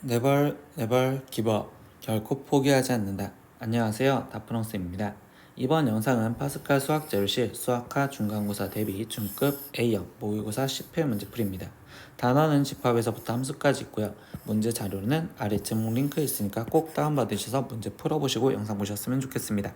네벌 기버 결코 포기하지 않는다. 안녕하세요, 다프렁스입니다. 이번 영상은 파스칼 수학 제로실 수학하 중간고사 대비 중급 A형 모의고사 10회 문제풀이입니다. 단어는 집합에서부터 함수까지 있고요. 문제 자료는 아래층 링크 있으니까 꼭 다운받으셔서 문제 풀어보시고 영상 보셨으면 좋겠습니다.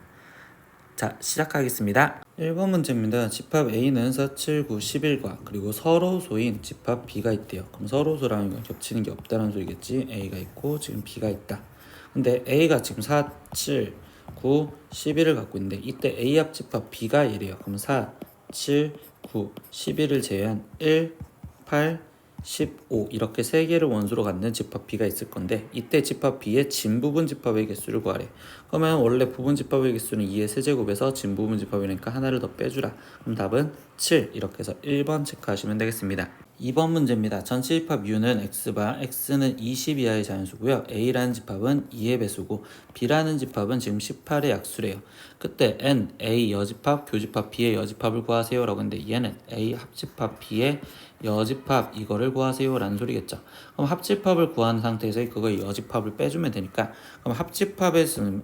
자, 시작하겠습니다. 1번 문제입니다. 집합 A는 4, 7, 9, 11과 그리고 서로소인 집합 B가 있대요. 그럼 서로소라는 건 겹치는 게 없다는 소리겠지. A가 있고 지금 B가 있다. 근데 A가 지금 4, 7, 9, 11을 갖고 있는데 이때 A 합집합 B가 이래요. 그럼 4, 7, 9, 11을 제외한 1, 8, 15 이렇게 세 개를 원수로 갖는 집합 B가 있을 건데 이때 집합 B의 진부분 집합의 개수를 구하래. 그러면 원래 부분 집합의 개수는 2의 세제곱에서 진부분 집합이니까 하나를 더 빼주라. 그럼 답은 7 이렇게 해서 1번 체크하시면 되겠습니다. 2번 문제입니다. 전체 집합 U는 X바 X는 20 이하의 자연수고요. A라는 집합은 2의 배수고 B라는 집합은 지금 18의 약수래요. 그때 N, A 여집합, 교집합 B의 여집합을 구하세요 라고 했는데 얘는 A 합집합 B의 여집합 이거를 구하세요 라는 소리겠죠. 그럼 합집합을 구한 상태에서 그거의 여집합을 빼주면 되니까 그럼 합집합에서는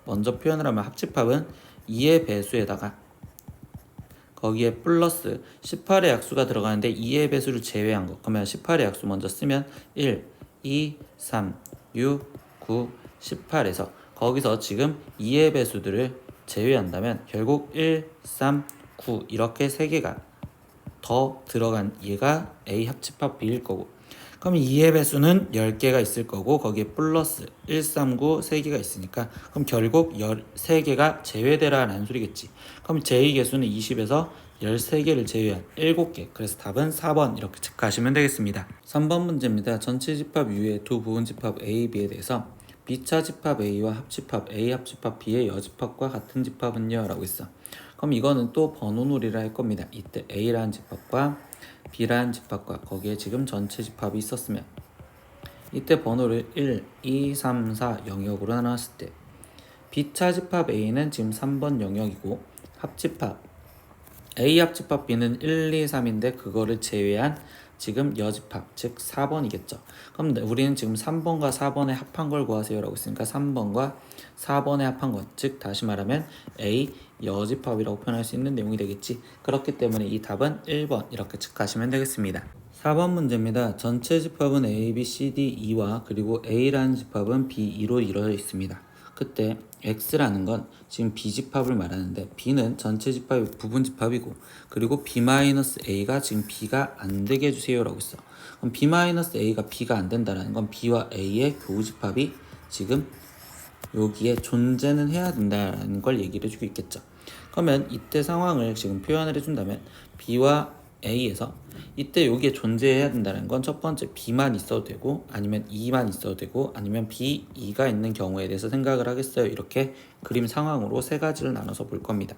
먼저 표현을 하면 합집합은 2의 배수에다가 거기에 플러스 18의 약수가 들어가는데 2의 배수를 제외한 거. 그러면 18의 약수 먼저 쓰면 1, 2, 3, 6, 9, 18에서 거기서 지금 2의 배수들을 제외한다면 결국 1, 3, 9 이렇게 3개가 더 들어간 얘가 A 합집합 B일 거고 그럼 2의 배수는 10개가 있을 거고 거기에 플러스 1, 3, 9 3개가 있으니까 그럼 결국 13개가 제외되라 라는 소리겠지. 그럼 제2 개수는 20에서 13개를 제외한 7개. 그래서 답은 4번 이렇게 체크하시면 되겠습니다. 3번 문제입니다. 전체 집합 U의 두 부분 집합 A, B에 대해서 B차 집합 A와 합집합 A 합집합 B의 여집합과 같은 집합은요? 라고 있어. 그럼 이거는 또 번호놀이를 할 겁니다. 이때 A라는 집합과 B라는 집합과 거기에 지금 전체 집합이 있었으면 이때 번호를 1, 2, 3, 4 영역으로 나눴을 때 B차 집합 A는 지금 3번 영역이고 합집합 A 합집합 B는 1, 2, 3인데 그거를 제외한 지금 여집합 즉 4번이겠죠. 그럼 우리는 지금 3번과 4번에 합한 걸 구하세요 라고 했으니까 3번과 4번에 합한 것 즉 다시 말하면 A 여집합이라고 표현할 수 있는 내용이 되겠지. 그렇기 때문에 이 답은 1번 이렇게 체크하시면 되겠습니다. 4번 문제입니다. 전체 집합은 A, B, C, D, E와 그리고 A라는 집합은 B2로 이루어져 있습니다. 그때 X라는 건 지금 B집합을 말하는데 B는 전체 집합의 부분 집합이고 그리고 B-A가 지금 B가 안 되게 해주세요 라고 있어. 그럼 B-A가 B가 안 된다는 건 B와 A의 교집합이 지금 여기에 존재는 해야 된다는 걸 얘기를 해주고 있겠죠. 그러면 이때 상황을 지금 표현을 해준다면 B와 A에서 이때 여기에 존재해야 된다는 건 첫 번째 B만 있어도 되고 아니면 E만 있어도 되고 아니면 B, E가 있는 경우에 대해서 생각을 하겠어요. 이렇게 그림 상황으로 세 가지를 나눠서 볼 겁니다.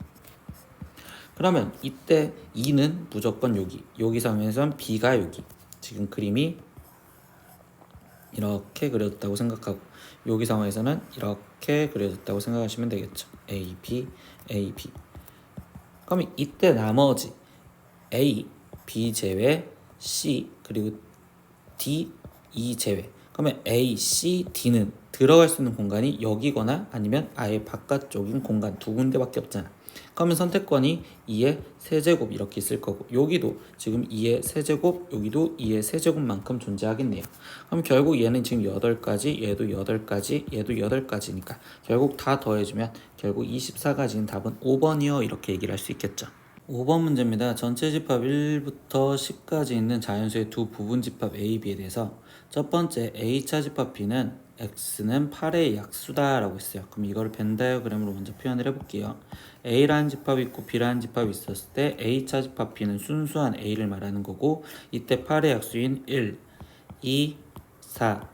그러면 이때 E는 무조건 여기 상황에서는 B가 여기 지금 그림이 이렇게 그려졌다고 생각하고 여기 상황에서는 이렇게 그려졌다고 생각하시면 되겠죠. A, B, A, B. 그럼 이때 나머지 A, B 제외, C 그리고 D, E 제외. 그러면 A, C, D는 들어갈 수 있는 공간이 여기거나 아니면 아예 바깥쪽인 공간 두 군데밖에 없잖아. 그러면 선택권이 2의 세제곱 이렇게 있을 거고 여기도 지금 2의 세제곱 여기도 2의 세제곱만큼 존재하겠네요. 그럼 결국 얘는 지금 8가지 얘도 8가지 얘도 8가지니까 결국 다 더해주면 결국 24가지인 답은 5번이요 이렇게 얘기를 할 수 있겠죠. 5번 문제입니다. 전체 집합 1부터 10까지 있는 자연수의 두 부분 집합 A, B에 대해서 첫 번째 A차 집합 B는 X는 8의 약수다 라고 했어요. 그럼 이걸 벤 다이어그램으로 먼저 표현을 해볼게요. A라는 집합이 있고 B라는 집합이 있었을 때 A차 집합 B는 순수한 A를 말하는 거고 이때 8의 약수인 1, 2, 4,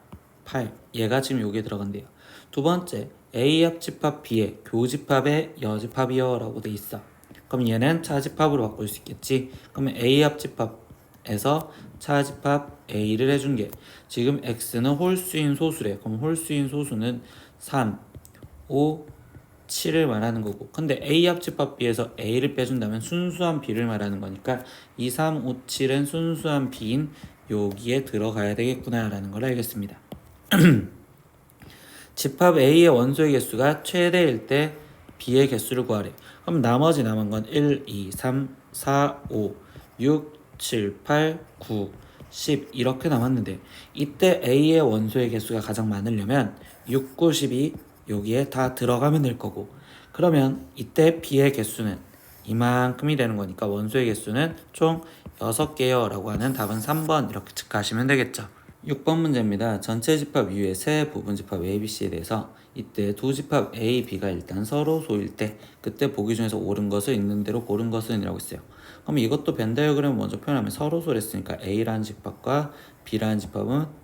8 얘가 지금 여기에 들어간대요. 두 번째 A 합집합 B의 교집합의 여집합이요 라고 돼 있어. 그럼 얘는 차집합으로 바꿀 수 있겠지. 그러면 A 합집합에서 차집합 A를 해준 게 지금 X는 홀수인 소수래. 그럼 홀수인 소수는 3, 5, 7을 말하는 거고, 근데 A 합집합 B에서 A를 빼준다면 순수한 B를 말하는 거니까 2, 3, 5, 7은 순수한 B인 여기에 들어가야 되겠구나 라는 걸 알겠습니다. 집합 A의 원소의 개수가 최대일 때 B의 개수를 구하래. 그럼 나머지 남은 건 1, 2, 3, 4, 5, 6, 7, 8, 9, 10 이렇게 남았는데 이때 A의 원소의 개수가 가장 많으려면 6, 9, 12 여기에 다 들어가면 될 거고, 그러면 이때 B의 개수는 이만큼이 되는 거니까 원소의 개수는 총 6개요 라고 하는 답은 3번 이렇게 체크하시면 되겠죠. 6번 문제입니다. 전체 집합 이후에 세 부분 집합 A, B, C에 대해서 이때 두 집합 A, B가 일단 서로 소일 때 그때 보기 중에서 옳은 것을 있는 대로 고른 것은 이라고 있어요. 그럼 이것도 벤 다이어그램을 먼저 표현하면 서로 소랬으니까 A라는 집합과 B라는 집합은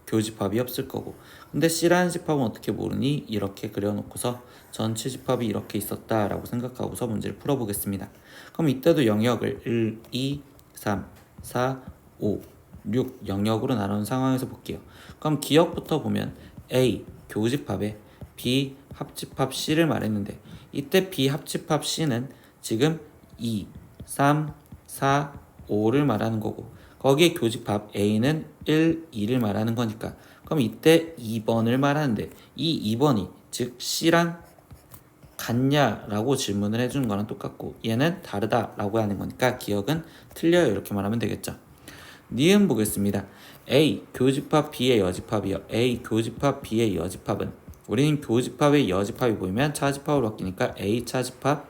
교집합이 없을 거고, 근데 C라는 집합은 어떻게 모르니 이렇게 그려놓고서 전체 집합이 이렇게 있었다라고 생각하고서 문제를 풀어보겠습니다. 그럼 이때도 영역을 1, 2, 3, 4, 5, 6 영역으로 나눈 상황에서 볼게요. 그럼 기억부터 보면 A 교집합에 B 합집합 C를 말했는데 이때 B 합집합 C는 지금 2, 3, 4, 5를 말하는 거고, 거기에 교집합 A는 1, 2를 말하는 거니까 그럼 이때 2번을 말하는데 이 2번이 즉 C랑 같냐라고 질문을 해주는 거랑 똑같고 얘는 다르다라고 하는 거니까 기억은 틀려요 이렇게 말하면 되겠죠. 니은 보겠습니다. A 교집합 B의 여집합이요. A 교집합 B의 여집합은 우리는 교집합의 여집합이 보이면 차집합으로 바뀌니까 A 차집합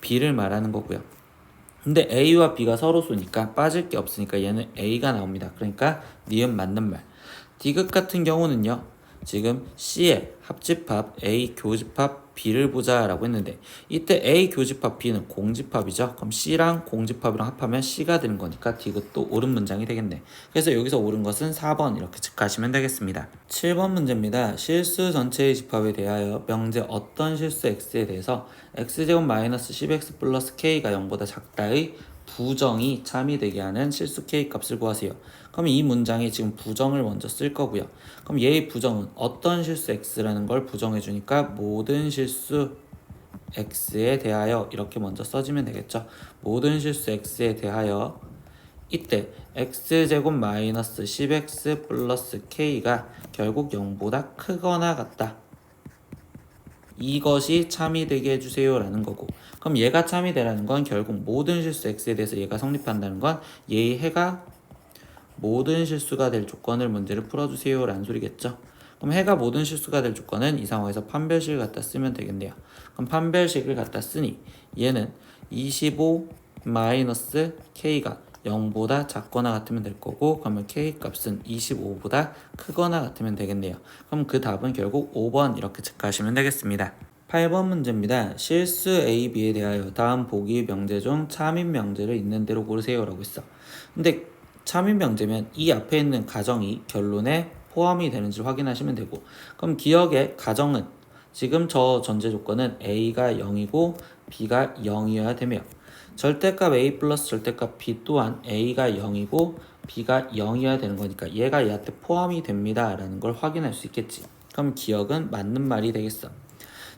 B를 말하는 거고요. 근데 A와 B가 서로 쏘니까 빠질 게 없으니까 얘는 A가 나옵니다. 그러니까 니은 맞는 말. D극 같은 경우는요, 지금 C의 합집합 A 교집합 B를 보자 라고 했는데 이때 A 교집합 B는 공집합이죠. 그럼 C랑 공집합이랑 합하면 C가 되는 거니까 D극도 옳은 문장이 되겠네. 그래서 여기서 옳은 것은 4번 이렇게 체크하시면 되겠습니다. 7번 문제입니다. 실수 전체의 집합에 대하여 명제 어떤 실수 X에 대해서 X제곱 마이너스 10X 플러스 K가 0보다 작다의 부정이 참이되게 하는 실수 K 값을 구하세요. 그럼 이 문장에 지금 부정을 먼저 쓸 거고요. 그럼 얘의 부정은 어떤 실수 X라는 걸 부정해 주니까 모든 실수 X에 대하여 이렇게 먼저 써주면 되겠죠. 모든 실수 X에 대하여 이때 X제곱 마이너스 10X 플러스 K가 결국 0보다 크거나 같다. 이것이 참이 되게 해주세요 라는 거고, 그럼 얘가 참이 되라는 건 결국 모든 실수 X에 대해서 얘가 성립한다는 건 얘의 해가 모든 실수가 될 조건을 문제를 풀어주세요 라는 소리겠죠. 그럼 해가 모든 실수가 될 조건은 이 상황에서 판별식을 갖다 쓰면 되겠네요. 그럼 판별식을 갖다 쓰니 얘는 25 마이너스 K가 0보다 작거나 같으면 될 거고, 그러면 K 값은 25보다 크거나 같으면 되겠네요. 그럼 그 답은 결국 5번 이렇게 체크하시면 되겠습니다. 8번 문제입니다. 실수 A, B에 대하여 다음 보기 명제 중 참인 명제를 있는 대로 고르세요 라고 했어. 근데 참인 명제면 이 앞에 있는 가정이 결론에 포함이 되는지 확인하시면 되고, 그럼 기억의 가정은 지금 저 전제 조건은 A가 0이고 B가 0이어야 되며 절대값 A 플러스 절대값 B 또한 A가 0이고 B가 0이어야 되는 거니까 얘가 얘한테 포함이 됩니다 라는 걸 확인할 수 있겠지. 그럼 기억은 맞는 말이 되겠어.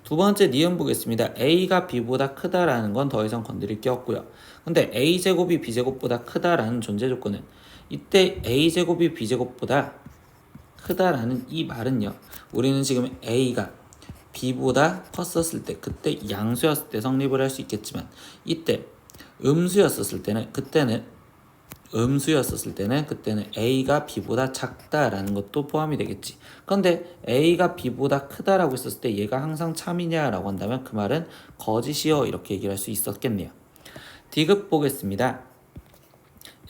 두 번째 니은 보겠습니다. A가 B보다 크다라는 건 더 이상 건드릴 게 없고요. 근데 A제곱이 B제곱보다 크다라는 존재 조건은 이때 A제곱이 B제곱보다 크다라는 이 말은요, 우리는 지금 A가 B보다 컸었을 때 그때 양수였을 때 성립을 할 수 있겠지만 이때 음수였었을 때는 그때는 A가 B보다 작다라는 것도 포함이 되겠지. 그런데 A가 B보다 크다라고 했었을 때 얘가 항상 참이냐라고 한다면 그 말은 거짓이요 이렇게 얘기를 할 수 있었겠네요. D급 보겠습니다.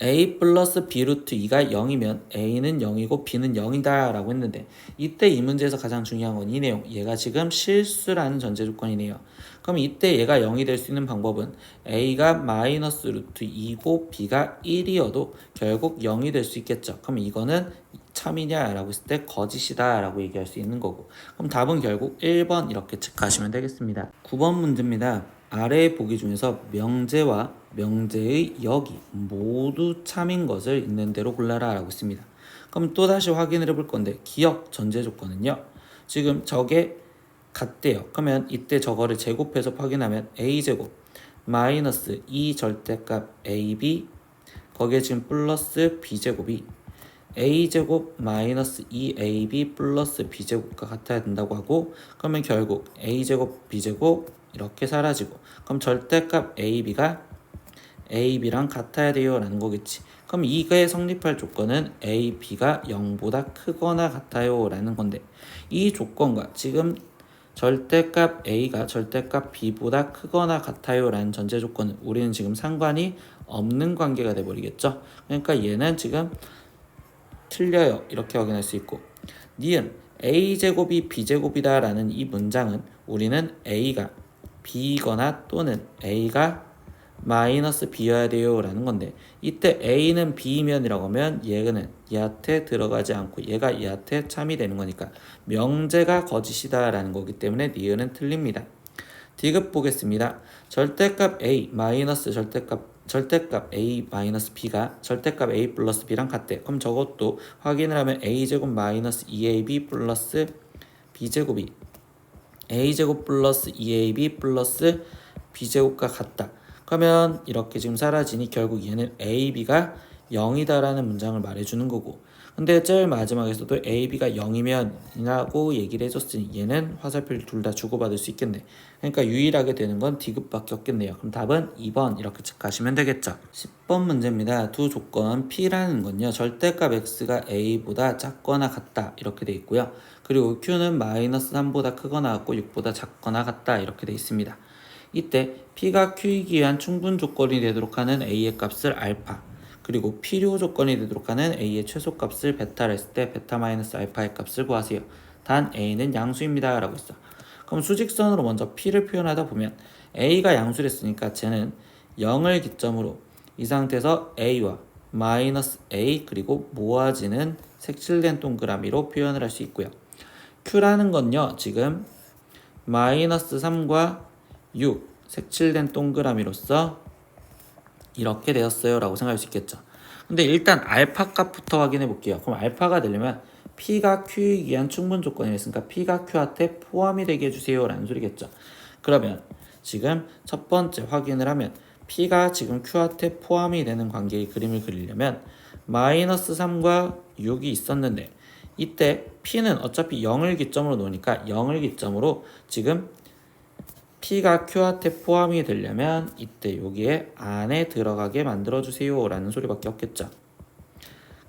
A 플러스 B 루트 2가 0이면 A는 0이고 B는 0이다 라고 했는데 이때 이 문제에서 가장 중요한 건 이 내용, 얘가 지금 실수라는 전제 조건이네요. 그럼 이때 얘가 0이 될 수 있는 방법은 A가 마이너스 루트 2고 B가 1이어도 결국 0이 될 수 있겠죠. 그럼 이거는 참이냐 라고 했을 때 거짓이다 라고 얘기할 수 있는 거고, 그럼 답은 결국 1번 이렇게 체크하시면 되겠습니다. 9번 문제입니다. 아래의 보기 중에서 명제와 명제의 역이 모두 참인 것을 있는 대로 골라라 라고 있습니다. 그럼 또다시 확인을 해볼 건데 기억 전제 조건은요, 지금 저게 같대요. 그러면 이때 저거를 제곱해서 확인하면 a제곱 마이너스 2 절대값 ab 거기에 지금 플러스 b제곱이 a제곱 마이너스 2ab 플러스 b제곱과 같아야 된다고 하고, 그러면 결국 a제곱 b제곱 이렇게 사라지고, 그럼 절대값 ab랑 같아야 돼요 라는 거겠지. 그럼 이거에 성립할 조건은 ab가 0보다 크거나 같아요 라는 건데, 이 조건과 지금 절대값 a가 절대값 b보다 크거나 같아요 라는 전제 조건은 우리는 지금 상관이 없는 관계가 돼버리겠죠. 그러니까 얘는 지금 틀려요 이렇게 확인할 수 있고, 니은 a제곱이 b제곱이다 라는 이 문장은 우리는 a가 b거나 또는 a가 마이너스 b여야 돼요 라는 건데, 이때 a는 b면이라고 하면 얘는 얘한테 들어가지 않고 얘가 얘한테 참이 되는 거니까 명제가 거짓이다 라는 거기 때문에 니은은 틀립니다. 디귿 보겠습니다. 절대값 a 마이너스 절대값 a 마이너스 b가 절대값 a 플러스 b랑 같대. 그럼 저것도 확인을 하면 a제곱 마이너스 2ab 플러스 b제곱이 a제곱 플러스 2ab 플러스 b제곱과 같다. 그러면 이렇게 지금 사라지니 결국 얘는 ab가 0이다라는 문장을 말해주는 거고, 근데 제일 마지막에서도 ab가 0이면 이라고 얘기를 해줬으니 얘는 화살표를 둘 다 주고받을 수 있겠네. 그러니까 유일하게 되는 건 디귿밖에 없겠네요. 그럼 답은 2번 이렇게 체크하시면 되겠죠. 10번 문제입니다. 두 조건 P라는 건요 절대값 X가 A보다 작거나 같다 이렇게 돼 있고요. 그리고 Q는 마이너스 3보다 크거나 같고 6보다 작거나 같다 이렇게 돼 있습니다. 이때 P가 Q이기 위한 충분 조건이 되도록 하는 A의 값을 알파, 그리고 필요 조건이 되도록 하는 A의 최소값을 베타를 했을 때 베타 마이너스 알파의 값을 구하세요. 단 A는 양수입니다 라고 했어. 그럼 수직선으로 먼저 P를 표현하다 보면 A가 양수를 했으니까 쟤는 0을 기점으로 이 상태에서 A와 마이너스 A 그리고 모아지는 색칠된 동그라미로 표현을 할 수 있고요. Q라는 건요 지금 마이너스 3과 6 색칠된 동그라미로서 이렇게 되었어요 라고 생각할 수 있겠죠. 근데 일단 알파 값부터 확인해 볼게요. 그럼 알파가 되려면 P가 Q이기 위한 충분 조건이었으니까 P가 Q한테 포함이 되게 해주세요 라는 소리겠죠. 그러면 지금 첫 번째 확인을 하면 P가 지금 Q한테 포함이 되는 관계의 그림을 그리려면 마이너스 3과 6이 있었는데, 이때 P는 어차피 0을 기점으로 놓으니까 0을 기점으로 지금 P가 Q한테 포함이 되려면 이때 여기에 안에 들어가게 만들어주세요 라는 소리밖에 없겠죠.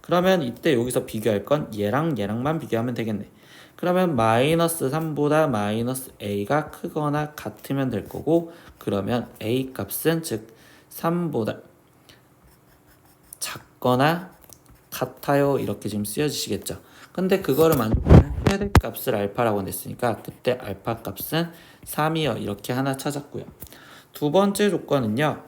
그러면 이때 여기서 비교할 건 얘랑만 비교하면 되겠네. 그러면 마이너스 3보다 마이너스 A가 크거나 같으면 될 거고, 그러면 A 값은 즉 3보다 작거나 같아요 이렇게 지금 쓰여지시겠죠. 근데 그거를 만족하는 최대 값을 알파라고 냈으니까 그때 알파 값은 3이요 이렇게 하나 찾았고요. 두 번째 조건은요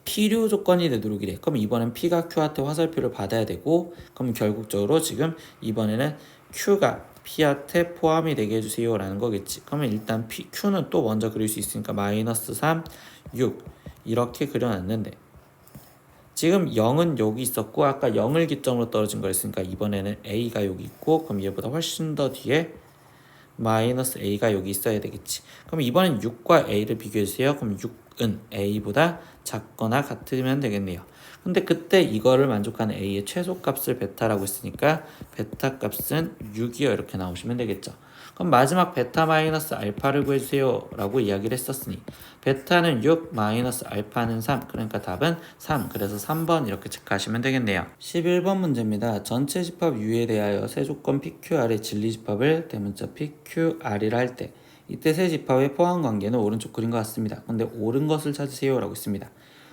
필요 조건이 되도록 이래. 그럼 이번엔 P가 Q한테 화살표를 받아야 되고, 그럼 결국적으로 지금 이번에는 Q가 P한테 포함이 되게 해주세요 라는 거겠지. 그러면 일단 Q는 또 먼저 그릴 수 있으니까 마이너스 3, 6 이렇게 그려놨는데, 지금 0은 여기 있었고 아까 0을 기점으로 떨어진 거였으니까 이번에는 A가 여기 있고, 그럼 얘보다 훨씬 더 뒤에 마이너스 A가 여기 있어야 되겠지. 그럼 이번엔 6과 A를 비교해주세요. 그럼 6은 A보다 작거나 같으면 되겠네요. 근데 그때 이거를 만족하는 A의 최소값을 베타라고 했으니까 베타 값은 6이요 이렇게 나오시면 되겠죠. 그럼 마지막 베타 마이너스 알파를 구해주세요 라고 이야기를 했었으니 베타는 6 마이너스 알파는 3, 그러니까 답은 3, 그래서 3번 이렇게 체크하시면 되겠네요. 11번 문제입니다. 전체 집합 U에 대하여 세 조건 PQR의 진리집합을 대문자 PQR이라 할 때 이때 세 집합의 포함 관계는 오른쪽 그린 것 같습니다. 근데 옳은 것을 찾으세요 라고 있습니다.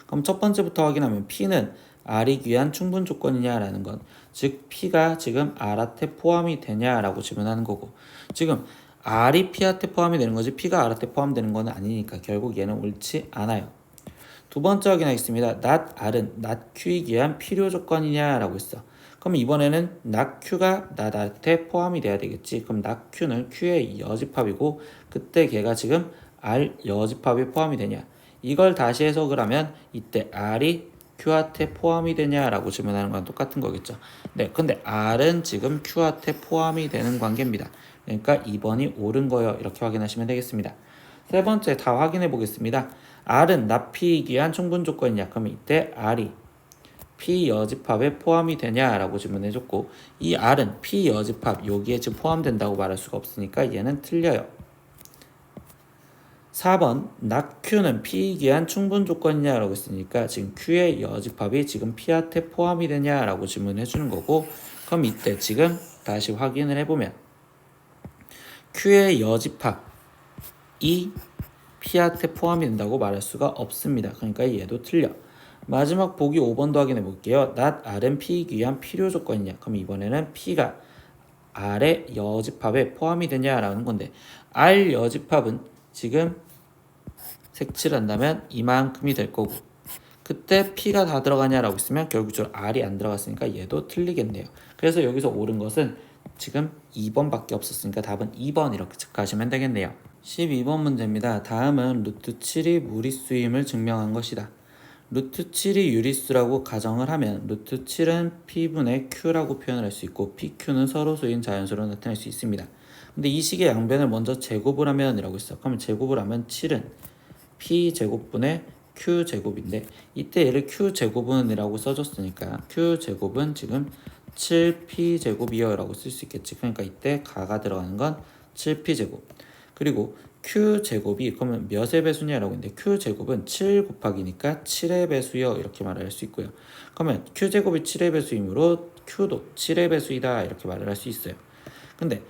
그럼 첫 번째부터 확인하면 P는 R이 귀한 충분 조건이냐 라는 건, 즉 P가 지금 R한테 포함이 되냐 라고 질문하는 거고, 지금 R이 P한테 포함이 되는 거지 P가 R한테 포함되는 건 아니니까 결국 얘는 옳지 않아요. 두 번째 확인하겠습니다. not R은 not Q이기 위한 필요 조건이냐 라고 했어. 그럼 이번에는 not Q가 not한테 포함이 돼야 되겠지. 그럼 not Q는 Q의 여집합이고 그때 걔가 지금 R 여집합에 포함이 되냐, 이걸 다시 해석을 하면 이때 R이 Q한테 포함이 되냐라고 질문하는 건 똑같은 거겠죠. 네, 근데 R은 지금 Q한테 포함이 되는 관계입니다. 그러니까 2번이 옳은 거예요. 이렇게 확인하시면 되겠습니다. 세 번째 다 확인해 보겠습니다. R은 납피이기 위한 충분 조건이냐? 그러면 이때 R이 P 여집합에 포함이 되냐라고 질문해줬고, 이 R은 P 여집합 여기에 지금 포함된다고 말할 수가 없으니까 얘는 틀려요. 4번 낙 Q는 P이기 위한 충분 조건이냐라고 했으니까 지금 Q의 여집합이 지금 P한테 포함이 되냐라고 질문해 주는 거고, 그럼 이때 지금 다시 확인을 해보면 Q의 여집합이 P한테 포함이 된다고 말할 수가 없습니다. 그러니까 얘도 틀려. 마지막 보기 5번도 확인해 볼게요. not R은 P이기 위한 필요 조건이냐? 그럼 이번에는 P가 R의 여집합에 포함이 되냐라는 건데, R 여집합은 지금 색칠한다면 이만큼이 될 거고, 그때 P가 다 들어가냐라고 있으면 결국적으로 R이 안 들어갔으니까 얘도 틀리겠네요. 그래서 여기서 옳은 것은 지금 2번밖에 없었으니까 답은 2번 이렇게 가시면 되겠네요. 12번 문제입니다. 다음은 루트 7이 무리수임을 증명한 것이다. 루트 7이 유리수라고 가정을 하면 루트 7은 P분의 Q라고 표현을 할 수 있고 PQ는 서로수인 자연수로 나타낼 수 있습니다. 근데 이 식의 양변을 먼저 제곱을 하면 이라고 있어. 그러면 제곱을 하면 7은 P제곱분의 Q제곱인데, 이때 얘를 Q제곱은이라고 써줬으니까 Q제곱은 지금 7P제곱이요 라고 쓸 수 있겠지. 그러니까 이때 가가 들어가는 건 7P제곱. 그리고 Q제곱이 그러면 몇의 배수냐라고 했는데, Q제곱은 7 곱하기니까 7의 배수요 이렇게 말을 할 수 있고요. 그러면 Q제곱이 7의 배수이므로 Q도 7의 배수이다 이렇게 말을 할 수 있어요. 근데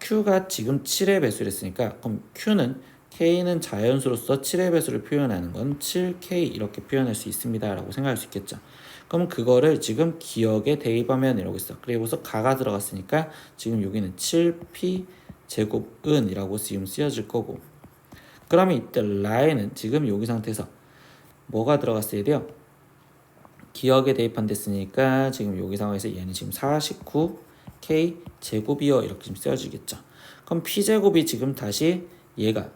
Q가 지금 7의 배수를 했으니까 그럼 Q는 K는 자연수로서 7의 배수를 표현하는 건 7K 이렇게 표현할 수 있습니다 라고 생각할 수 있겠죠. 그럼 그거를 지금 기억에 대입하면 이러고 있어. 그리고서 가가 들어갔으니까 지금 여기는 7P 제곱은 이라고 지금 쓰여질 거고, 그러면 이때 라인은 지금 여기 상태에서 뭐가 들어갔어야 돼요? 기억에 대입한 됐으니까 지금 여기 상황에서 얘는 지금 49K 제곱이요 이렇게 좀 쓰여지겠죠. 그럼 P제곱이 지금 다시 얘가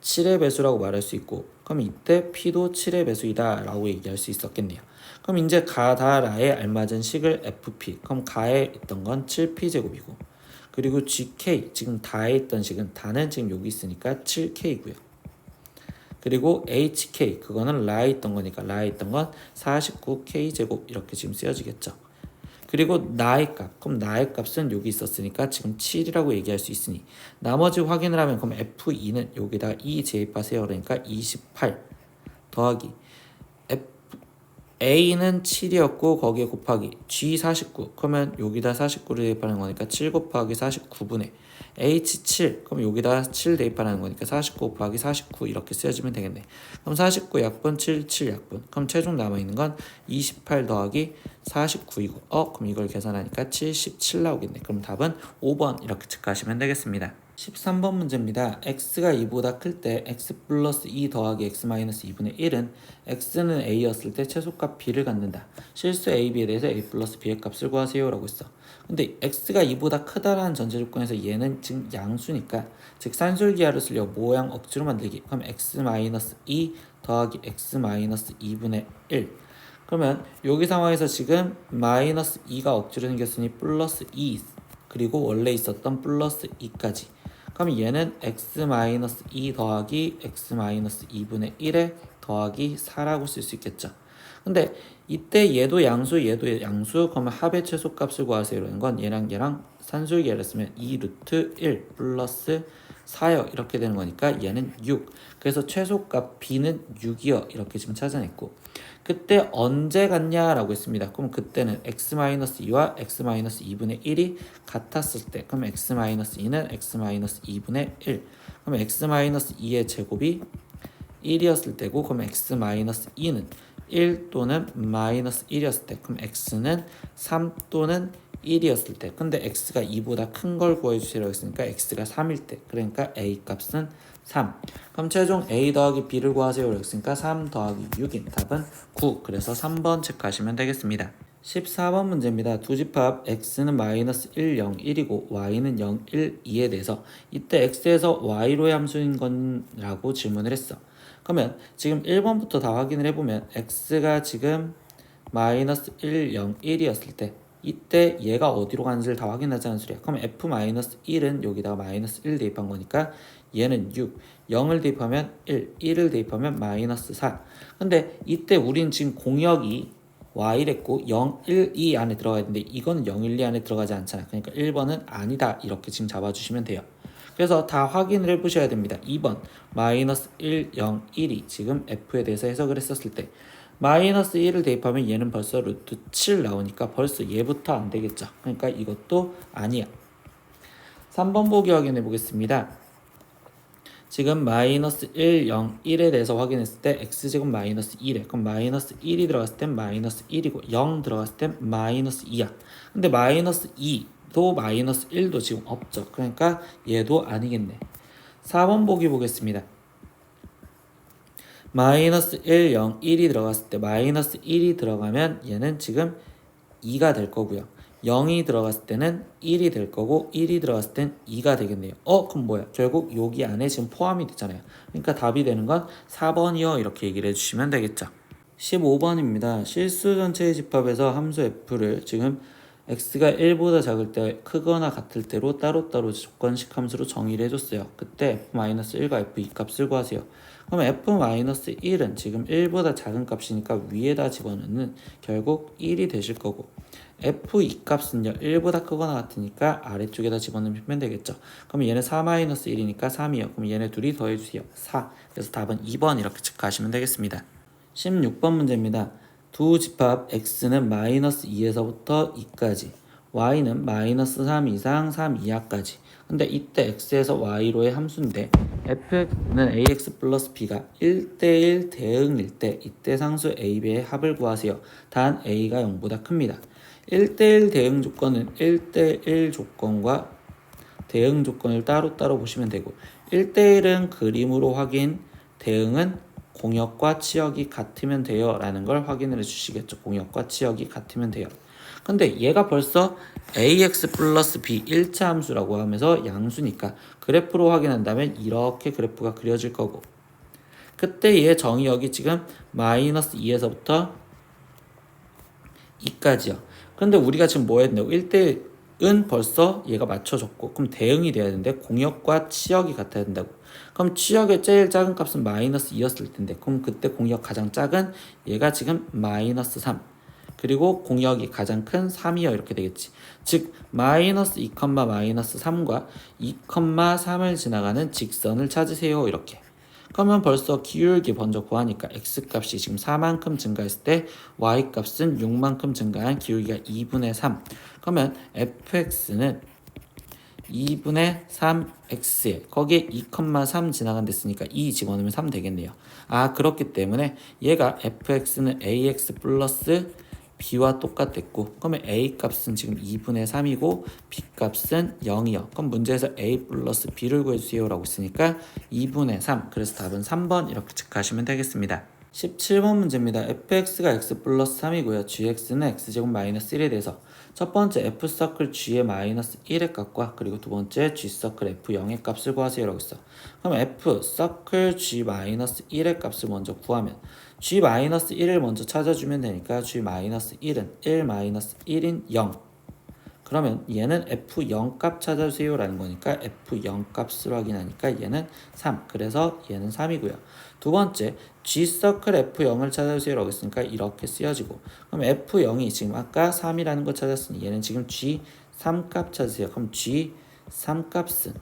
7의 배수라고 말할 수 있고, 그럼 이때 P도 7의 배수이다 라고 얘기할 수 있었겠네요. 그럼 이제 가다라에 알맞은 식을 FP, 그럼 가에 있던 건 7P제곱이고, 그리고 GK 지금 다에 있던 식은 다는 지금 여기 있으니까 7K고요. 그리고 HK 그거는 라에 있던 거니까 라에 있던 건 49K제곱 이렇게 지금 쓰여지겠죠. 그리고 나의 값, 그럼 나의 값은 여기 있었으니까 지금 7이라고 얘기할 수 있으니 나머지 확인을 하면 그럼 F2는 여기다가 2 제입하세요. 그러니까 28 더하기 A는 7이었고 거기에 곱하기 G 49, 그러면 여기다 49를 대입하는 거니까 7 곱하기 49분의 H7, 그럼 여기다 7 대입하는 거니까 49 곱하기 49 이렇게 쓰여지면 되겠네. 그럼 49 약분 7 약분, 그럼 최종 남아있는 건 28 더하기 49이고 그럼 이걸 계산하니까 77 나오겠네. 그럼 답은 5번 이렇게 체크하시면 되겠습니다. 13번 문제입니다. x가 2보다 클 때 x 플러스 2 더하기 x 마이너스 2분의 1은 x는 a였을 때 최소값 b를 갖는다. 실수 a, b에 대해서 a 플러스 b의 값을 구하세요 라고 했어. 근데 x가 2보다 크다라는 전제 조건에서 얘는 지금 양수니까, 즉 산술기하를 쓰려고 모양 억지로 만들기. 그럼 x 마이너스 2 더하기 x 마이너스 2분의 1. 그러면 여기 상황에서 지금 마이너스 2가 억지로 생겼으니 플러스 2, 그리고 원래 있었던 플러스 2까지. 그럼 얘는 x-2 더하기 x-2분의 1에 더하기 4라고 쓸 수 있겠죠. 근데 이때 얘도 양수 얘도 양수, 그러면 합의 최소값을 구하세요 이러는 건 얘랑 산술기를 쓰면 2 루트 1 플러스 4요 이렇게 되는 거니까 얘는 6. 그래서 최소값 b는 6이요 이렇게 지금 찾아냈고, 그때 언제 같냐라고 했습니다. 그럼 그때는 x-2와 x-2분의 1이 같았을 때, 그럼 x-2는 x-2분의 1, 그럼 x-2의 제곱이 1이었을 때고, 그럼 x-2는 1 또는 마이너스 1이었을 때, 그럼 x는 3 또는 1이었을 때, 근데 x가 2보다 큰 걸 구해주시라고 했으니까 x가 3일 때, 그러니까 a 값은 3. 그럼 최종 a 더하기 b를 구하세요 그랬으니까 3 더하기 6인 답은 9. 그래서 3번 체크하시면 되겠습니다. 14번 문제입니다. 두 집합 x는 마이너스 1, 0, 1이고 y는 0, 1, 2에 대해서 이때 x에서 y로의 함수인 건 라고 질문을 했어. 그러면 지금 1번부터 다 확인을 해보면 x가 지금 마이너스 1, 0, 1이었을 때 이때 얘가 어디로 가는지를 다 확인하자는 소리야. 그럼 f-1은 여기다가 마이너스 1 대입한 거니까 얘는 6, 0을 대입하면 1, 1을 대입하면 마이너스 4. 근데 이때 우린 지금 공역이 y랬고 0, 1, 2 안에 들어가야 되는데 이거는 0, 1, 2 안에 들어가지 않잖아. 그러니까 1번은 아니다 이렇게 지금 잡아주시면 돼요. 그래서 다 확인을 해보셔야 됩니다. 2번 마이너스 1, 0, 1이 지금 f에 대해서 해석을 했었을 때 마이너스 1을 대입하면 얘는 벌써 루트 7 나오니까 벌써 얘부터 안 되겠죠. 그러니까 이것도 아니야. 3번 보기 확인해 보겠습니다. 지금 마이너스 1, 0, 1에 대해서 확인했을 때 x제곱 마이너스 1에 그럼 마이너스 1이 들어갔을 땐 마이너스 1이고 0 들어갔을 땐 마이너스 2야. 근데 마이너스 2도 마이너스 1도 지금 없죠. 그러니까 얘도 아니겠네. 4번 보기 보겠습니다. 마이너스 1, 0, 1이 들어갔을 때 마이너스 1이 들어가면 얘는 지금 2가 될 거고요. 0이 들어갔을 때는 1이 될 거고 1이 들어갔을 땐 2가 되겠네요. 그럼 뭐야? 결국 여기 안에 지금 포함이 됐잖아요. 그러니까 답이 되는 건 4번이요. 이렇게 얘기를 해주시면 되겠죠. 15번입니다. 실수 전체의 집합에서 함수 f를 지금 x가 1보다 작을 때 크거나 같을 때로 따로따로 조건식 함수로 정의를 해줬어요. 그때 f-1과 f2 값을 구하세요. 그럼 f-1은 지금 1보다 작은 값이니까 위에다 집어넣는 결국 1이 되실 거고 f2 값은요 1보다 크거나 같으니까 아래쪽에다 집어넣으면 되겠죠. 그럼 얘는 4-1이니까 3이요. 그럼 얘네 둘이 더해주세요. 4. 그래서 답은 2번 이렇게 체크하시면 되겠습니다. 16번 문제입니다. 두 집합 x는 마이너스 2에서부터 2까지 y는 마이너스 3 이상 3 이하까지. 근데 이때 x에서 y로의 함수인데 fx는 ax 플러스 b가 1대1 대응일 때 이때 상수 a, b의 합을 구하세요. 단 a가 0보다 큽니다. 1대1 대응 조건은 1대1 조건과 대응 조건을 따로따로 보시면 되고 1대1은 그림으로 확인, 대응은 공역과 치역이 같으면 돼요 라는 걸 확인을 해주시겠죠. 공역과 치역이 같으면 돼요. 근데 얘가 벌써 ax 플러스 b 1차 함수라고 하면서 양수니까 그래프로 확인한다면 이렇게 그래프가 그려질 거고 그때 얘 정의역이 지금 마이너스 2에서부터 2까지요. 근데 우리가 지금 뭐 했냐고 1대1은 벌써 얘가 맞춰졌고 그럼 대응이 돼야 되는데 공역과 치역이 같아야 된다고. 그럼 치역의 제일 작은 값은 마이너스 2였을 텐데 그럼 그때 공역 가장 작은 얘가 지금 마이너스 3 그리고 공역이 가장 큰 3이요 이렇게 되겠지. 즉 마이너스 2, 마이너스 3과 2, 3을 지나가는 직선을 찾으세요 이렇게. 그러면 벌써 기울기 먼저 구하니까 x값이 지금 4만큼 증가했을 때 y값은 6만큼 증가한 기울기가 2분의 3. 그러면 fx는 2분의 3x에 거기에 2,3 지나간 됐으니까 2 집어넣으면 3 되겠네요. 그렇기 때문에 얘가 fx는 ax 플러스 b와 똑같았고 그러면 a 값은 지금 2분의 3이고 b 값은 0이요. 그럼 문제에서 a 플러스 b를 구해주세요 라고 했으니까 2분의 3 그래서 답은 3번 이렇게 체크하시면 되겠습니다. 17번 문제입니다. fx가 x 플러스 3이고요. gx는 x제곱 마이너스 1에 대해서 첫 번째 f서클 g의 마이너스 1의 값과 그리고 두 번째 g서클 f0의 값을 구하세요 라고 했어. 그럼 f서클 g 마이너스 1의 값을 먼저 구하면 g 마이너스 1을 먼저 찾아주면 되니까 g 마이너스 1은 1 마이너스 1인 0 그러면 얘는 f0 값 찾아주세요 라는 거니까 f0 값으로 확인하니까 얘는 3 그래서 얘는 3이고요. 두 번째 g서클 f0을 찾아주세요 라고 했으니까 이렇게 쓰여지고 그럼 f0이 지금 아까 3이라는 거 찾았으니 얘는 지금 g3 값 찾으세요. 그럼 g3 값은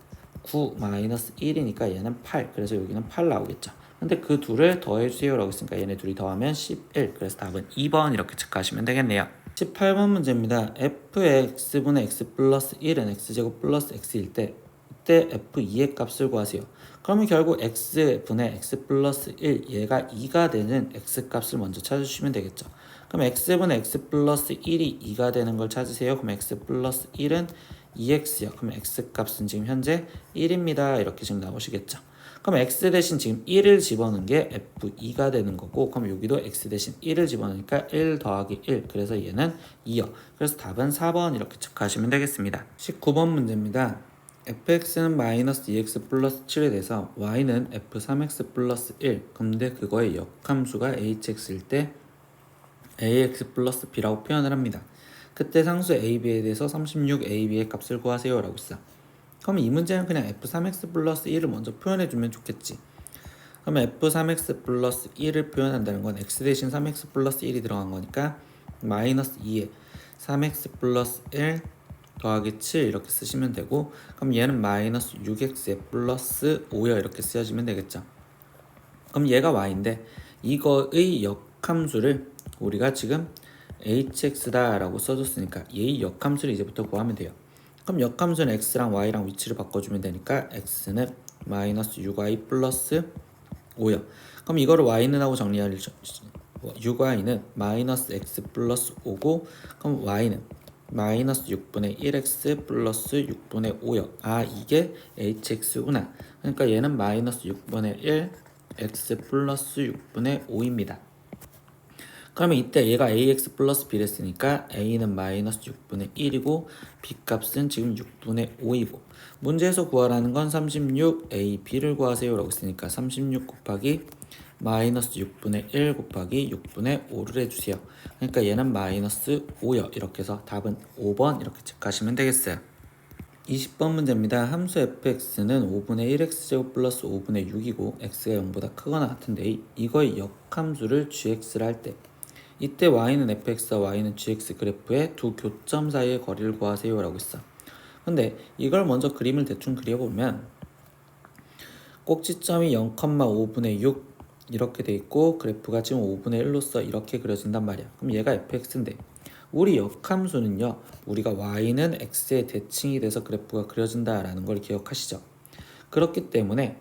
9 마이너스 1이니까 얘는 8 그래서 여기는 8 나오겠죠. 근데 그 둘을 더해주세요 라고 했으니까 얘네 둘이 더하면 11 그래서 답은 2번 이렇게 체크하시면 되겠네요. 18번 문제입니다. f의 x분의 x 플러스 1은 x제곱 플러스 x일 때 이때 f2의 값을 구하세요. 그러면 결국 x분의 x 플러스 1 얘가 2가 되는 x 값을 먼저 찾아주시면 되겠죠. 그럼 x분의 x 플러스 1이 2가 되는 걸 찾으세요. 그럼 x 플러스 1은 2x요. 그럼 x 값은 지금 현재 1입니다. 이렇게 지금 나오시겠죠. 그럼 x 대신 지금 1을 집어넣은 게 f2가 되는 거고 그럼 여기도 x 대신 1을 집어넣으니까 1 더하기 1 그래서 얘는 2요. 그래서 답은 4번 이렇게 체크하시면 되겠습니다. 19번 문제입니다. fx는 마이너스 2x 플러스 7에 대해서 y는 f3x 플러스 1. 근데 그거의 역함수가 hx일 때 ax 플러스 b라고 표현을 합니다. 그때 상수 ab에 대해서 36ab의 값을 구하세요 라고 있어. 그럼 이 문제는 그냥 f3x 플러스 1을 먼저 표현해주면 좋겠지. 그러면 f3x 플러스 1을 표현한다는 건 x 대신 3x 플러스 1이 들어간 거니까 마이너스 2에 3x 플러스 1 더하기 7 이렇게 쓰시면 되고, 그럼 얘는 마이너스 6x에 플러스 5여 이렇게 쓰여지면 되겠죠. 그럼 얘가 y인데 이거의 역함수를 우리가 지금 hx다 라고 써줬으니까 얘의 역함수를 이제부터 구하면 돼요. 그럼 역함수는 x랑 y랑 위치를 바꿔주면 되니까 x는 마이너스 6y 플러스 5요. 그럼 이거를 y는 하고 정리할 6y는 마이너스 x 플러스 5고, 그럼 y는 마이너스 6분의 1x 플러스 6분의 5요. 아, 이게 hx구나. 그러니까 얘는 마이너스 6분의 1 x 플러스 6분의 5입니다. 그러면 이때 얘가 ax 플러스 b랬으니까 a는 마이너스 6분의 1이고 b 값은 지금 6분의 5이고, 문제에서 구하라는 건 36ab를 구하세요 라고 했으니까 36 곱하기 마이너스 6분의 1 곱하기 6분의 5를 해주세요. 그러니까 얘는 마이너스 5요. 이렇게 해서 답은 5번 이렇게 체크하시면 되겠어요. 20번 문제입니다. 함수 fx는 5분의 1x제곱 플러스 5분의 6이고 x가 0보다 크거나 같은데 이거의 역함수를 gx를 할 때 이때 y는 fx와 y는 gx 그래프의 두 교점 사이의 거리를 구하세요 라고 했어. 근데 이걸 먼저 그림을 대충 그려보면 꼭지점이 0,5분의 6 이렇게 돼 있고 그래프가 지금 5분의 1로서 이렇게 그려진단 말이야. 그럼 얘가 fx인데 우리 역함수는요, 우리가 y는 x의 대칭이 돼서 그래프가 그려진다라는 걸 기억하시죠? 그렇기 때문에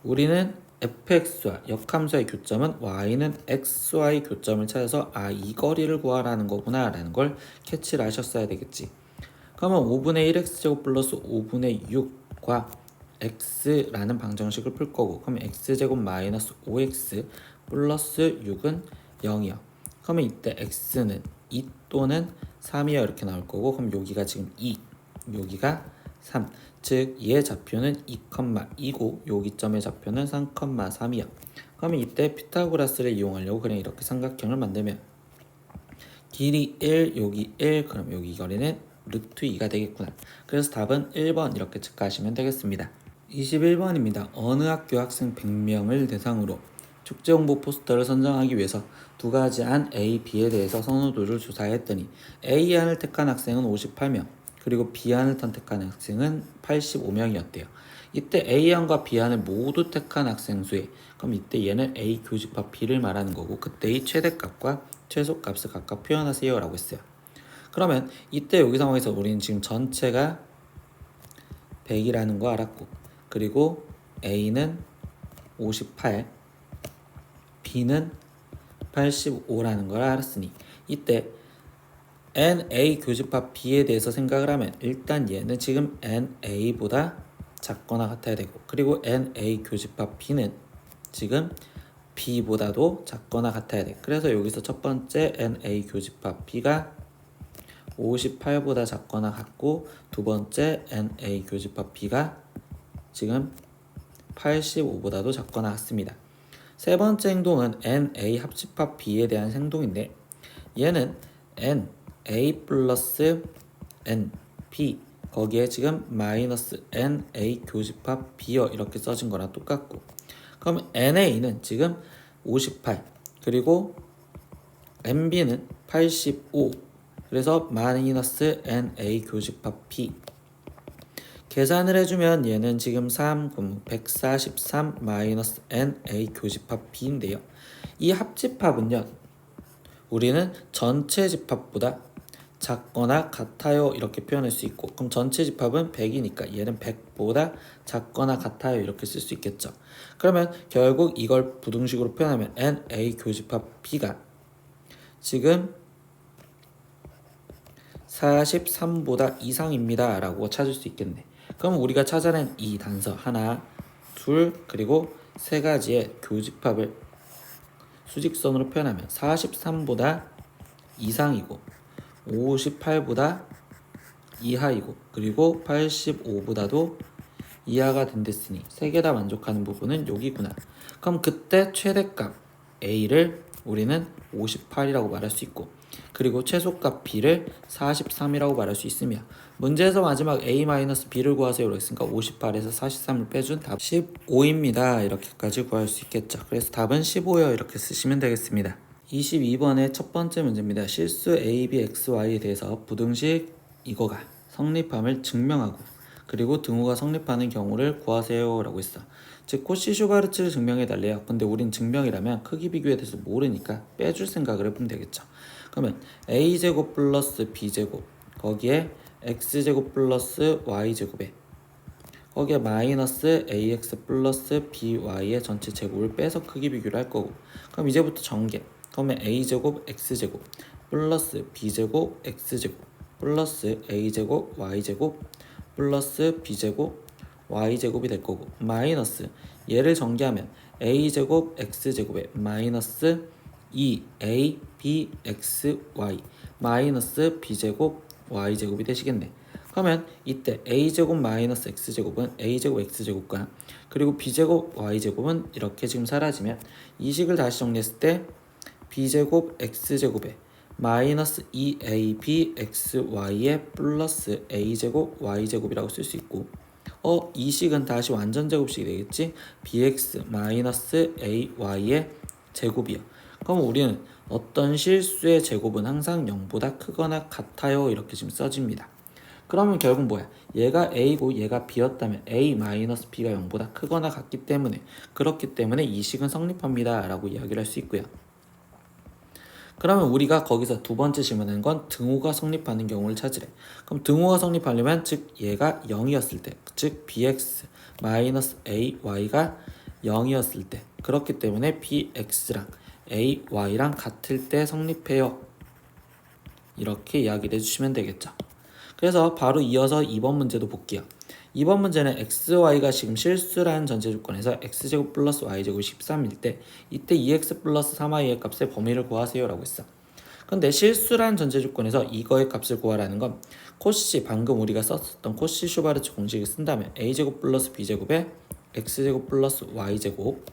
우리는 fx와 역함수의 교점은 y는 xy 교점을 찾아서 이 거리를 구하라는 거구나 라는 걸 캐치를 하셨어야 되겠지. 그러면 5분의 1x제곱 플러스 5분의 6과 x라는 방정식을 풀 거고, 그러면 x제곱 마이너스 5x 플러스 6은 0이요. 그러면 이때 x는 2 또는 3이요 이렇게 나올 거고, 그럼 여기가 지금 2, 여기가 3, 즉 얘의 좌표는 2,2고 여기 점의 좌표는 3,3이요. 그러면 이때 피타고라스를 이용하려고 그냥 이렇게 삼각형을 만들면 길이 1, 여기 1, 그럼 여기 거리는 루트 2가 되겠구나. 그래서 답은 1번 이렇게 체크하시면 되겠습니다. 21번입니다. 어느 학교 학생 100명을 대상으로 축제 홍보 포스터를 선정하기 위해서 두 가지 안 A, B에 대해서 선호도를 조사했더니 A안을 택한 학생은 58명, 그리고 B안을 선택한 학생은 85명이었대요. 이때 A안과 B안을 모두 택한 학생 수에, 그럼 이때 얘는 A 교집합 B를 말하는 거고 그때의 최대값과 최소값을 각각 표현하세요 라고 했어요. 그러면 이때 여기 상황에서 우리는 지금 전체가 100이라는 거 알았고, 그리고 A는 58, B는 85라는 걸 알았으니 이때 NA 교집합 B에 대해서 생각을 하면 일단 얘는 지금 NA보다 작거나 같아야 되고, 그리고 NA 교집합 B는 지금 B보다도 작거나 같아야 돼. 그래서 여기서 첫 번째 NA 교집합 B가 58보다 작거나 같고, 두 번째 NA 교집합 B가 지금 85보다도 작거나 같습니다. 세 번째 행동은 NA 합집합 B에 대한 행동인데 얘는 NA 플러스 NB 거기에 지금 마이너스 NA 교집합 B여 이렇게 써진 거랑 똑같고, 그럼 NA는 지금 58 그리고 NB는 85, 그래서 마이너스 NA 교집합 B 계산을 해주면 얘는 지금 3, 143 마이너스 NA 교집합 B인데요. 이 합집합은요, 우리는 전체 집합보다 작거나 같아요 이렇게 표현할 수 있고, 그럼 전체 집합은 100이니까 얘는 100보다 작거나 같아요 이렇게 쓸 수 있겠죠. 그러면 결국 이걸 부등식으로 표현하면 NA 교집합 B가 지금 43보다 이상입니다 라고 찾을 수 있겠네. 그럼 우리가 찾아낸 이 단서 하나, 둘, 그리고 세 가지의 교집합을 수직선으로 표현하면 43보다 이상이고 58보다 이하이고 그리고 85보다도 이하가 된댔으니 세 개 다 만족하는 부분은 여기구나. 그럼 그때 최대값 A를 우리는 58이라고 말할 수 있고 그리고 최소값 B를 43이라고 말할 수 있으며 문제에서 마지막 A-B를 구하세요로 했으니까 58에서 43을 빼준 답 15입니다. 이렇게까지 구할 수 있겠죠. 그래서 답은 15요. 이렇게 쓰시면 되겠습니다. 22번의 첫 번째 문제입니다. 실수 A, B, X, Y에 대해서 부등식 이거가 성립함을 증명하고 그리고 등호가 성립하는 경우를 구하세요 라고 했어. 즉 코시 슈바르츠를 증명해달래요. 근데 우린 증명이라면 크기 비교에 대해서 모르니까 빼줄 생각을 해보면 되겠죠. 그러면 A제곱 플러스 B제곱 거기에 X제곱 플러스 Y제곱에 거기에 마이너스 AX 플러스 BY의 전체 제곱을 빼서 크기 비교를 할 거고 그럼 이제부터 전개 그러면 A제곱 X제곱 플러스 B제곱 X제곱 플러스 A제곱 Y제곱 플러스 B제곱 Y제곱이 될 거고 마이너스 얘를 전개하면 A제곱 X제곱에 마이너스 2A B X Y 마이너스 B제곱 Y제곱이 되시겠네. 그러면 이때 A제곱 마이너스 X제곱은 A제곱 X제곱과 그리고 B제곱 Y제곱은 이렇게 지금 사라지면 이 식을 다시 정리했을 때 B제곱 X제곱에 마이너스 2AB XY에 플러스 A제곱 Y제곱이라고 쓸 수 있고 이 식은 다시 완전 제곱식이 되겠지? BX 마이너스 AY의 제곱이요. 그럼 우리는 어떤 실수의 제곱은 항상 0보다 크거나 같아요. 이렇게 지금 써집니다. 그러면 결국 뭐야? 얘가 A고 얘가 B였다면 A-B가 0보다 크거나 같기 때문에 그렇기 때문에 이 식은 성립합니다. 라고 이야기를 할 수 있고요. 그러면 우리가 거기서 두 번째 질문하는 건 등호가 성립하는 경우를 찾으래. 그럼 등호가 성립하려면 즉 얘가 0이었을 때, 즉 bx 마이너스 ay가 0이었을 때 그렇기 때문에 bx랑 ay랑 같을 때 성립해요. 이렇게 이야기를 해주시면 되겠죠. 그래서 바로 이어서 2번 문제도 볼게요. 2번 문제는 xy가 지금 실수라는 전제 조건에서 x제곱 플러스 y제곱 13일 때 이때 2x 플러스 3y의 값의 범위를 구하세요 라고 했어. 근데 실수라는 전제 조건에서 이거의 값을 구하라는 건 코시 방금 우리가 썼었던 코시 슈바르츠 공식을 쓴다면 a제곱 플러스 b제곱에 x제곱 플러스 y제곱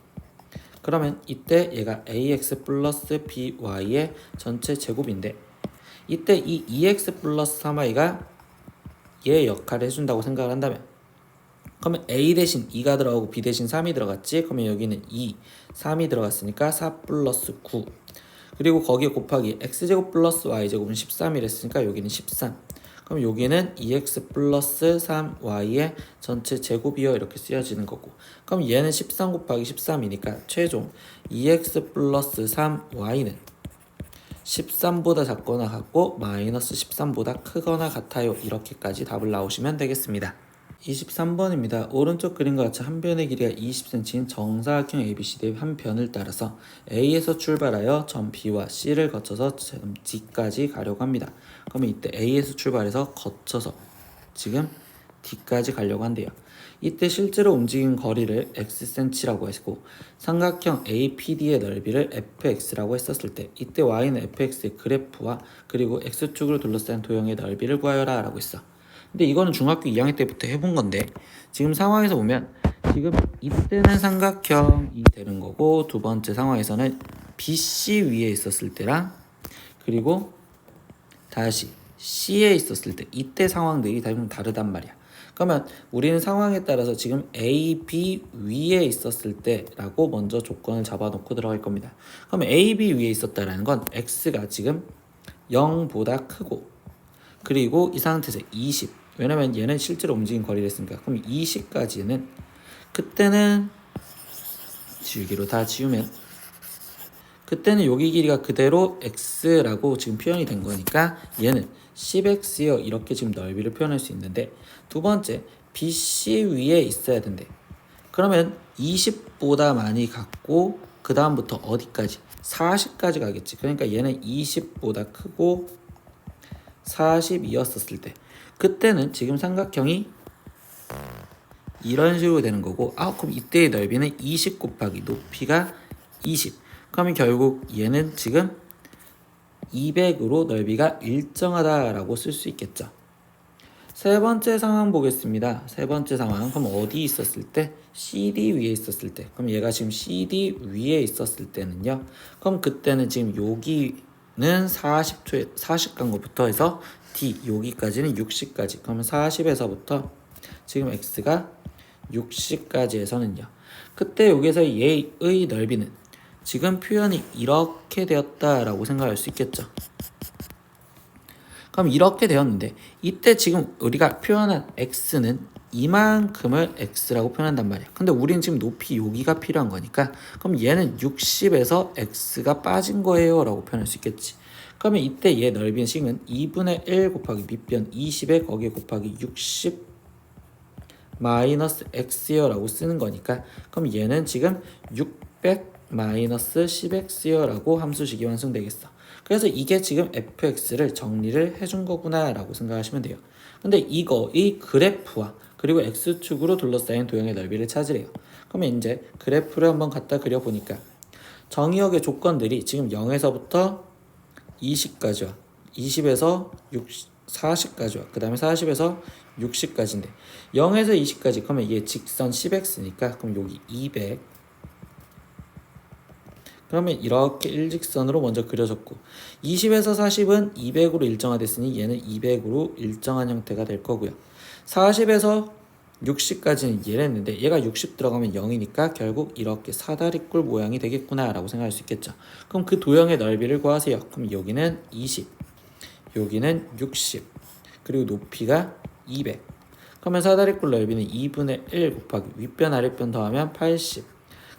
그러면 이때 얘가 ax 플러스 by의 전체 제곱인데 이때 이 2x 플러스 3y가 얘의 역할을 해준다고 생각을 한다면 그러면 a 대신 2가 들어가고 b 대신 3이 들어갔지? 그러면 여기는 2, 3이 들어갔으니까 4 플러스 9 그리고 거기에 곱하기 x제곱 플러스 y제곱은 13이랬으니까 여기는 13 그럼 여기는 2x 플러스 3y의 전체 제곱이요 이렇게 쓰여지는 거고 그럼 얘는 13 곱하기 13이니까 최종 2x 플러스 3y는 13보다 작거나 같고 마이너스 13보다 크거나 같아요. 이렇게까지 답을 나오시면 되겠습니다. 23번입니다. 오른쪽 그림과 같이 한 변의 길이가 20cm인 정사각형 ABCD의 한 변을 따라서 A에서 출발하여 점 B와 C를 거쳐서 점 D까지 가려고 합니다. 그러면 이때 A에서 출발해서 거쳐서 지금 D까지 가려고 한대요. 이때 실제로 움직인 거리를 xcm라고 했고 삼각형 APD의 넓이를 fx라고 했었을 때 이때 y는 fx의 그래프와 그리고 x축으로 둘러싼 도형의 넓이를 구하여라 라고 했어. 근데 이거는 중학교 2학년 때부터 해본 건데 지금 상황에서 보면 지금 이때는 삼각형이 되는 거고 두 번째 상황에서는 BC 위에 있었을 때랑 그리고 다시 C에 있었을 때 이때 상황들이 좀 다르단 말이야. 그러면 우리는 상황에 따라서 지금 A, B 위에 있었을 때라고 먼저 조건을 잡아놓고 들어갈 겁니다. 그러면 A, B 위에 있었다라는 건 X가 지금 0보다 크고 그리고 이 상태에서 20 왜냐면 얘는 실제로 움직인 거리를 했으니까 그럼 20까지는 그때는 지우기로 다 지우면 그때는 여기 길이가 그대로 x라고 지금 표현이 된 거니까 얘는 10x요 이렇게 지금 넓이를 표현할 수 있는데 두 번째 BC 위에 있어야 된대. 그러면 20보다 많이 갔고 그 다음부터 어디까지? 40까지 가겠지. 그러니까 얘는 20보다 크고 40이었을 때 그때는 지금 삼각형이 이런 식으로 되는 거고 그럼 이때의 넓이는 20 곱하기 높이가 20 그러면 결국 얘는 지금 200으로 넓이가 일정하다라고 쓸 수 있겠죠. 세 번째 상황 보겠습니다. 세 번째 상황. 그럼 어디 있었을 때? CD 위에 있었을 때. 그럼 얘가 지금 CD 위에 있었을 때는요. 그럼 그때는 지금 여기는 40초에 40간 것부터 해서 D 여기까지는 60까지. 그러면 40에서부터 지금 X가 60까지 해서는요. 그때 여기서 얘의 넓이는 지금 표현이 이렇게 되었다라고 생각할 수 있겠죠. 그럼 이렇게 되었는데 이때 지금 우리가 표현한 x는 이만큼을 x라고 표현한단 말이야. 근데 우린 지금 높이 여기가 필요한 거니까 그럼 얘는 60에서 x가 빠진 거예요 라고 표현할 수 있겠지. 그러면 이때 얘 넓이는 식은 2분의 1 곱하기 밑변 20에 거기에 곱하기 60 마이너스 x요 라고 쓰는 거니까 그럼 얘는 지금 600 마이너스 10x요 라고 함수식이 완성되겠어. 그래서 이게 지금 fx를 정리를 해준 거구나 라고 생각하시면 돼요. 근데 이거의 그래프와 그리고 x축으로 둘러싸인 도형의 넓이를 찾으래요. 그러면 이제 그래프를 한번 갖다 그려보니까 정의역의 조건들이 지금 0에서부터 20까지와 20에서 40까지와 그 다음에 40에서 60까지인데 0에서 20까지 그러면 얘 직선 10x니까 그럼 여기 200 그러면 이렇게 일직선으로 먼저 그려졌고 20에서 40은 200으로 일정화됐으니 얘는 200으로 일정한 형태가 될 거고요. 40에서 60까지는 얘랬는데 얘가 60 들어가면 0이니까 결국 이렇게 사다리꼴 모양이 되겠구나 라고 생각할 수 있겠죠. 그럼 그 도형의 넓이를 구하세요. 그럼 여기는 20 여기는 60 그리고 높이가 200 그러면 사다리꼴 넓이는 2분의 1 곱하기 윗변 아랫변 더하면 80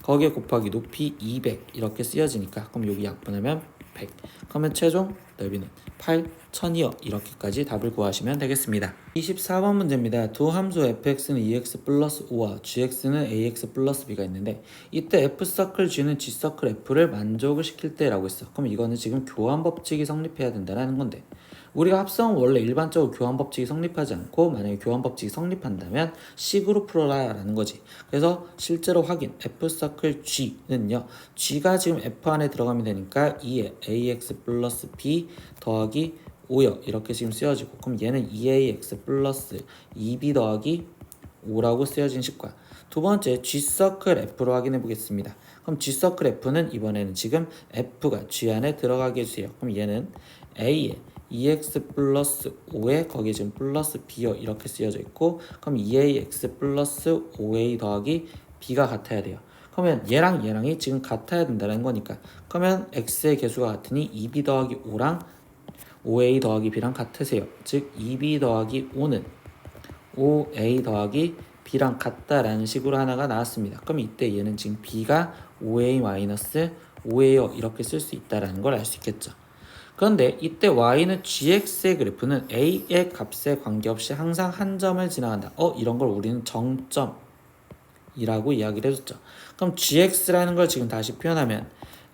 거기에 곱하기 높이 200 이렇게 쓰여지니까 그럼 여기 약분하면 100 그러면 최종 넓이는 8000이요 이렇게까지 답을 구하시면 되겠습니다. 24번 문제입니다. 두 함수 fx는 2x 플러스 5와 gx는 ax 플러스 b가 있는데 이때 f서클 g는 g서클 f를 만족을 시킬 때라고 했어. 그럼 이거는 지금 교환 법칙이 성립해야 된다는 건데 우리가 합성은 원래 일반적으로 교환 법칙이 성립하지 않고 만약에 교환 법칙이 성립한다면 식으로 풀어라 라는 거지. 그래서 실제로 확인 f서클 g는요 g가 지금 f 안에 들어가면 되니까 2에 ax 플러스 b 더하기 5요 이렇게 지금 쓰여지고 그럼 얘는 2ax 플러스 2b 더하기 5라고 쓰여진 식과 두 번째 g서클 f로 확인해 보겠습니다. 그럼 g서클 f는 이번에는 지금 f가 g 안에 들어가게 해주세요. 그럼 얘는 a에 2x 플러스 5에 거기에 지금 플러스 b요 이렇게 쓰여져 있고 그럼 2ax 플러스 5a 더하기 b가 같아야 돼요. 그러면 얘랑 얘랑이 지금 같아야 된다는 거니까 그러면 x의 개수가 같으니 2b 더하기 5랑 5a 더하기 b랑 같으세요. 즉 2b 더하기 5는 5a 더하기 b랑 같다라는 식으로 하나가 나왔습니다. 그럼 이때 얘는 지금 b가 5a 마이너스 5a요 이렇게 쓸 수 있다는 걸 알 수 있겠죠. 그런데 이때 y는 gx의 그래프는 a의 값에 관계없이 항상 한 점을 지나간다. 이런 걸 우리는 정점이라고 이야기를 해줬죠. 그럼 gx라는 걸 지금 다시 표현하면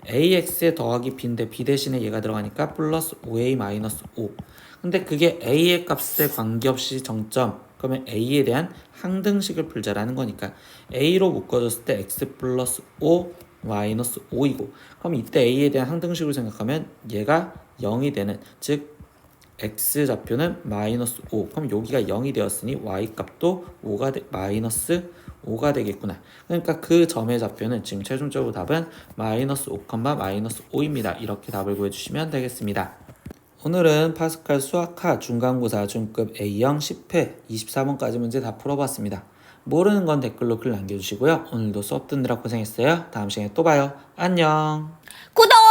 ax에 더하기 b인데 b 대신에 얘가 들어가니까 플러스 5a 마이너스 5. 근데 그게 a의 값에 관계없이 정점. 그러면 a에 대한 항등식을 풀자라는 거니까 a로 묶어줬을 때 x 플러스 5 마이너스 5이고 그럼 이때 a에 대한 항등식을 생각하면 얘가 0이 되는 즉 x좌표는 마이너스 5 그럼 여기가 0이 되었으니 y값도 5가 마이너스 5가 되겠구나. 그러니까 그 점의 좌표는 지금 최종적으로 답은 마이너스 5, 마이너스 5입니다. 이렇게 답을 구해주시면 되겠습니다. 오늘은 파스칼 수학하 중간고사 중급 A형 10회 24번까지 문제 다 풀어봤습니다. 모르는 건 댓글로 글 남겨주시고요. 오늘도 수업 듣느라 고생했어요. 다음 시간에 또 봐요. 안녕. 구독!